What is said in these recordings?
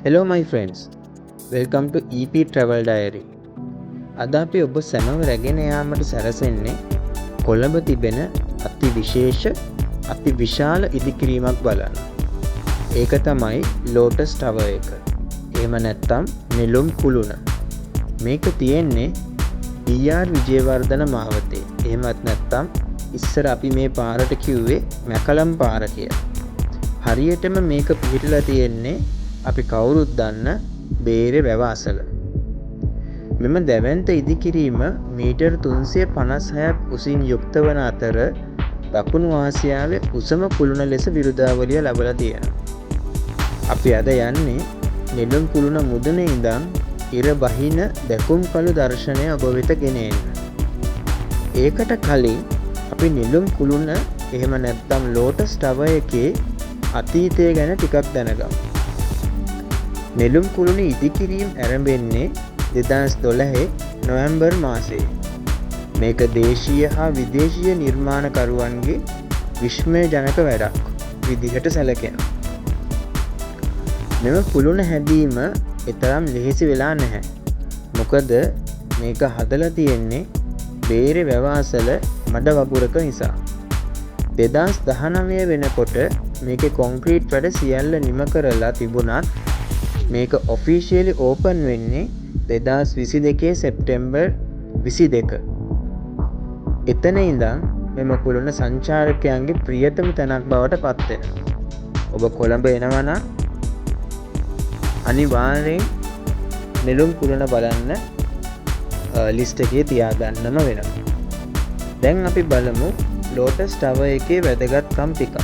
Hello my friends, welcome to EP Travel Diary. අද අපි ඔබ සැමව රැගෙන යාමට සැරසෙන්නේ කොළඹ තිබෙන අති විශේෂ අති විශාල ඉදිකිරීමක් බලන්න. ඒක තමයි ලෝටස් ටවර් එක. එහෙම නැත්නම් නෙළුම් කුළුණ. මේක තියෙන්නේ DR විජේවර්ධන මාවතේ. එහෙමත් නැත්නම් ඉස්සර අපි මේ පාරට කිව්වේ මැකලම් පාර කියලා. හරියටම මේක පිහිටලා තියෙන්නේ අපි කවුරුත් දන්න බේරේ වැව අසල. මෙම දැවැන්ත ඉදිකිරීම මීටර් 356ක් උසින් යුක්ත වන අතර දකුණු ආසියාවේ උසම කුළුණ ලෙස විරුදාවලිය ලබලා තියෙනවා. අපි අද යන්නේ නෙළුම් කුළුණ මුදුනේ ඉඳන් ඉර බහින දැකුම් කළු දර්ශනය ඔබ වෙත ගෙන එන්න. ඒකට කලින් අපි නෙළුම් කුළුණ එහෙම නැත්නම් ලෝටස් ටවර් එකේ අතීතය ගැන ටිකක් දැනගමු. නෙළුම් කුළුණ ඉදිකිරීම ආරම්භෙන්නේ 2012 නොවැම්බර් මාසයේ. මේක දේශීය හා විදේශීය නිර්මාණකරුවන්ගේ විස්මයජනක වැඩක් විදිහට සැලකෙනවා. මෙම කුළුණ හැදීම එතරම් ලෙහෙසි වෙලා නැහැ. මොකද මේක හදලා තියෙන්නේ බේරේ වැව අසල මඩ වගුරක නිසා. 2019 වෙනකොට මේකේ කොන්ක්‍රීට් වැඩ සියල්ල නිම කරලා තිබුණත් මේක ඔෆිෂියලි ඕපන් වෙන්නේ 2022 සෙප්තැම්බර් 22. එතන ඉඳන් මෙම කුළුණ සංචාරකයන්ගේ ප්‍රියතම තැනක් බවට පත් වෙනවා. ඔබ කොළඹ එනවා නම් අනිවාර්යෙන් නෙළුම් කුළුණ බලන්න ලිස්ට් එකේ තියාගන්නම වෙනවා. දැන් අපි බලමු ලෝටස් ටවර් එකේ වැදගත්කම් ටික.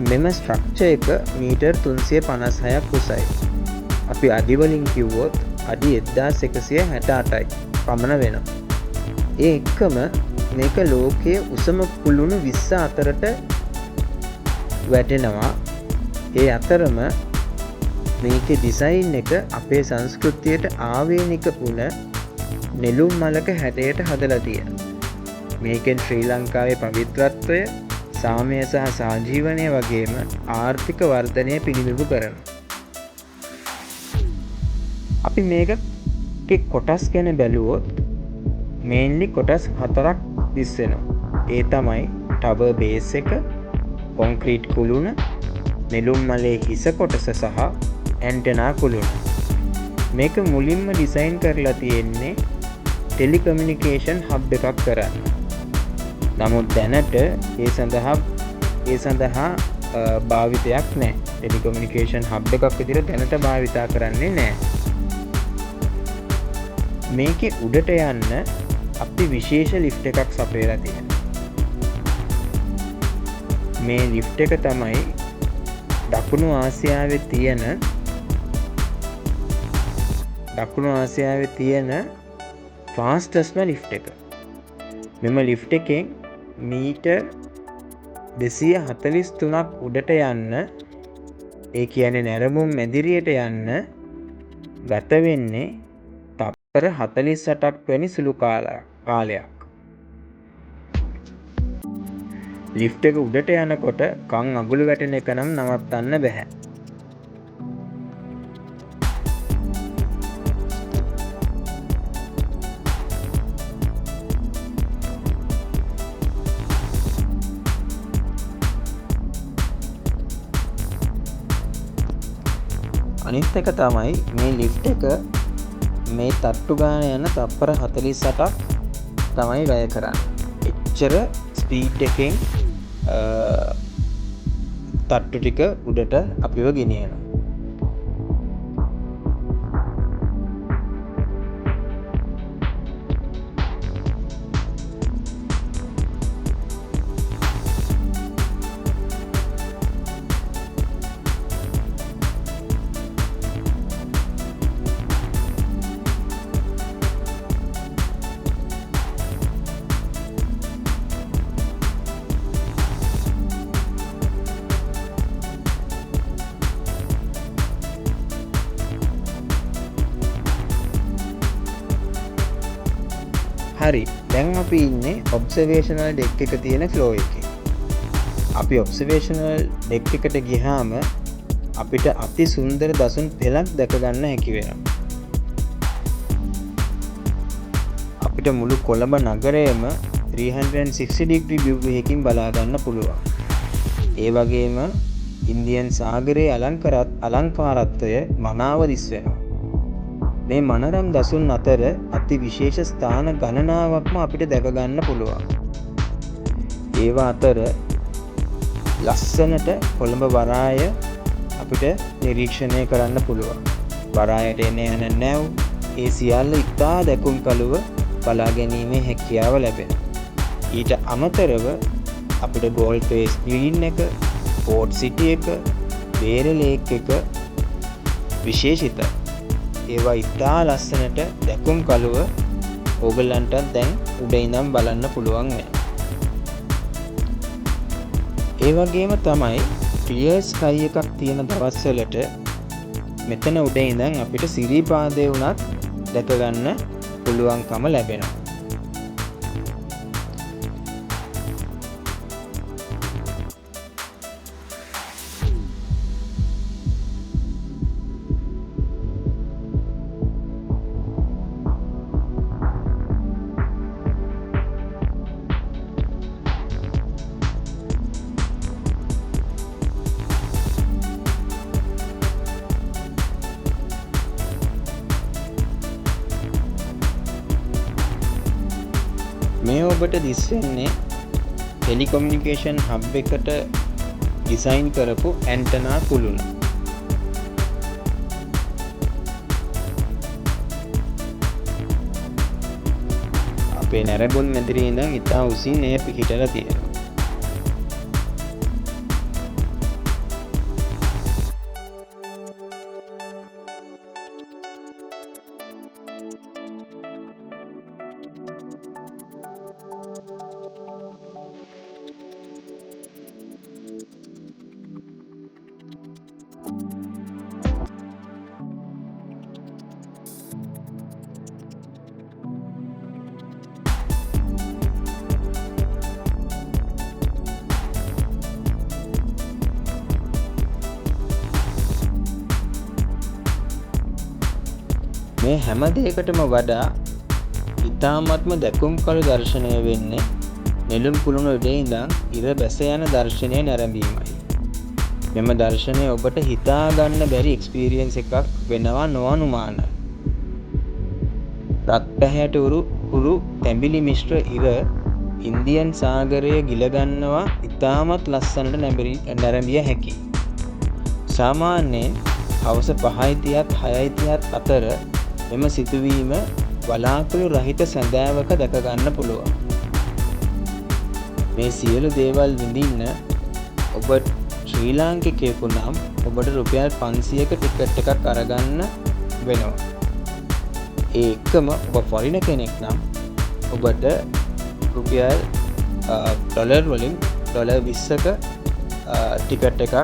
මෙම ස්ට්‍රක්චර් එක මීටර් 356ක් උසයි. අපි අඩි වලින් කිව්වොත් අඩි 1168යි පමණ වෙනවා. ඒ එක්කම මේක ලෝකයේ උසම කුළුණු 20 අතරට වැටෙනවා. ඒ අතරම මේකේ ඩිසයින් එක අපේ සංස්කෘතියට ආවේනික වුණ නෙළුම් මලක හැඩයට හදලා තියෙනවා. මේකෙන් ශ්‍රී ලංකාවේ පවිත්‍රත්වය, සාමය සහ සහජීවනය වගේම ආර්ථික වර්ධනය පිළිබිඹු කරනවා. අපි මේකේ කොටස් ගැන බැලුවොත් මේන්ලි කොටස් 4ක් දිස්සෙනවා. ඒ තමයි ටවර් බේස් එක, කොන්ක්‍රීට් කුළුණ, නෙළුම් මලේ හිස කොටස සහ ඇන්ටනා කුළුණ. මේක මුලින්ම ඩිසයින් කරලා තියෙන්නේ ටෙලිකමියුනිකේෂන් හබ් එකක් කරන්න. නමුත් දැනට ඒ සඳහා භාවිතයක් නැහැ. ටෙලිකමියුනිකේෂන් හබ් එකක් විදිහට දැනට භාවිතා කරන්නේ නැහැ. මේකේ උඩට යන්න අපි විශේෂ ලිෆ්ට් එකක් සපයලා තියෙනවා. මේ ලිෆ්ට් එක තමයි දකුණු ආසියාවේ තියෙන ෆාස්ටස්ම ලිෆ්ට් එක. මෙම ලිෆ්ට් එකෙන් මීටර් 243ක් උඩට යන්න, ඒ කියන්නේ නැරඹුම් මැදිරියට යන්න ගත වෙන්නේ තප්පර 48ක් වැනි සුළු කාලයක්. ලිෆ්ට් එක උඩට යනකොට කන් අගුළු වැටෙන එක නම් නවත්තන්න බෑ. අනිත් එක තමයි මේ ලිෆ්ට් එක මේ තට්ටු ගාන යන තප්පර 48ක් තමයි වැය කරන්නේ. එච්චර ස්පීඩ් එකෙන් තට්ටු ටික උඩට අපිව ගෙනියනවා. හරි, දැන් අපි ඉන්නේ ඔබ්සර්වේෂනල් ඩෙක් එක තියෙන ෆ්ලෝ එකේ. අපි ඔබ්සර්වේෂනල් ඩෙක් එකට ගියාම අපිට අති සුන්දර දසුන් පෙළක් දැක ගන්න හැකි වෙනවා. අපිට මුළු කොළඹ නගරයම 360 degree view එකකින් බලා ගන්න පුළුවන්. ඒ වගේම ඉන්දියන් සාගරයේ අලංකාරත්වය මනාව දිස් වෙනවා. මේ මනරම් දසුන් අතර අති විශේෂ ස්ථාන ගණනාවක්ම අපිට දැක ගන්න පුළුවන්. ඒවා අතර ලස්සනට කොළඹ වරාය අපිට නිරීක්ෂණය කරන්න පුළුවන්. වරායට එන යන නැව් ඒ සියල්ල ඉතා දැකුම් කළුව බලා ගැනීමේ හැකියාව ලැබෙනවා. ඊට අමතරව අපිට ගෝල්ඩ් ෆේස් ග්‍රීන් එක, පෝර්ට් සිටි එක, බේර ලේක් එක විශේෂිතයි. ඒවා ඉතා ලස්සනට දැකුම් කළුව ඕගලන්ට දැන් උඩ ඉඳන් බලන්න පුළුවන් වෙනවා. ඒ වගේම තමයි ක්ලියර් ස්කයි එකක් තියෙන දවස්වලට මෙතන උඩ ඉඳන් අපිට සිරිපාදේ උනත් දැක ගන්න පුළුවන්කම ලැබෙනවා. මේ ඔබට දිස් වෙන්නේ ටෙලිකොමියුනිකේෂන් හබ් එකට ඩිසයින් කරපු ඇන්ටනා කුළුණ. අපේ නැරඹුන් මැදිරියේ ඉඳන් ඉතා උසින් එය පිහිටලා තියෙනවා. මේ හැම දෙයකටම වඩා ඉතාමත්ම දැකුම් කළු දර්ශනය වෙන්නේ නෙළුම් කුළුණ උඩේ ඉඳන් ඉර බැස යන දර්ශනය නැරඹීමයි. මෙම දර්ශනය ඔබට හිතා ගන්න බැරි එක්ස්පීරියන්ස් එකක් වෙනවා නොඅනුමාන. රත් පැහැයට උරු තැඹිලි මිශ්‍ර ඉර ඉන්දියන් සාගරය ගිල ගන්නවා ඉතාමත් ලස්සනට නැරඹිය හැකියි. සාමාන්‍යයෙන් හවස 5:30 6:30 අතර එම සිදුවීම වලාකුළු රහිත සැඳෑවක දැක ගන්න පුළුවන්. මේ සියලු දේවල් විඳින්න ඔබ ශ්‍රී ලාංකිකයෙකු නම් ඔබට රුපියල් 500ක ටිකට් එකක් අරගන්න වෙනවා. ඒ එක්කම ඔබ ෆොරින කෙනෙක් නම් ඔබට රුපියල් ඩොලර් වලින් ඩොලර් 20ක ටිකට් එකක්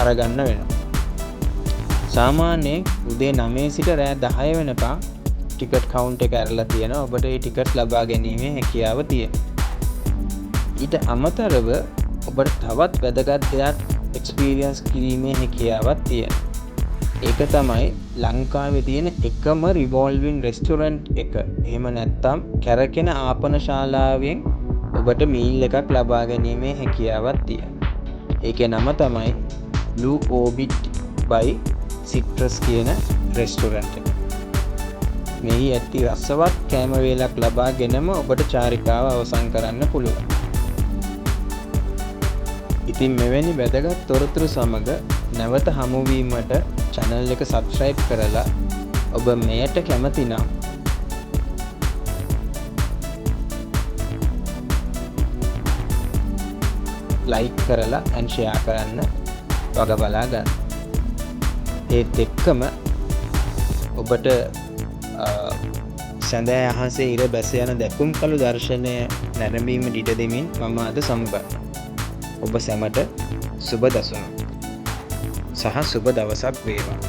අරගන්න වෙනවා. සාමාන්‍යයෙන් උදේ 9 සිට රෑ 10 වෙනකම් ටිකට් කවුන්ට් එක ඇරලා තියෙනවා. ඔබට මේ ටිකට් ලබා ගැනීමේ හැකියාව තියෙනවා. ඊට අමතරව ඔබට තවත් වැදගත් දෙයක් එක්ස්පීරියන්ස් කිරීමේ හැකියාවක් තියෙනවා. ඒක තමයි ලංකාවේ තියෙන එකම රිවෝල්වින් රෙස්ටොරන්ට් එක. එහෙම නැත්නම් කැරකෙන ආපන ශාලාවෙන් ඔබට මීල් එකක් ලබා ගැනීමේ හැකියාවක් තියෙනවා. ඒකේ නම තමයි Blue Orbit by සිට්‍රස් කියන රෙස්ටොරන්ට් එක. මෙහි ඇති රසවත් කෑම වේලක් ලබාගෙනම ඔබට චාරිකාව අවසන් කරන්න පුළුවන්. ඉතින් මෙවැනි වැදගත් තොරතුරු සමග නැවත හමුවීමට channel එක subscribe කරලා ඔබ මෙයට කැමති නම් like කරලා and share කරන්න වග බලා ගන්න. ඒත් එක්කම ඔබට සැඳෑ අහසේ ඉර බැස යන දැකුම් කළු දර්ශනය නැරඹීමට ඉඩ දෙමින් මම අද සමුගන්නවා. ඔබ සැමට සුබ දසුනක් සහ සුබ දවසක් වේවා.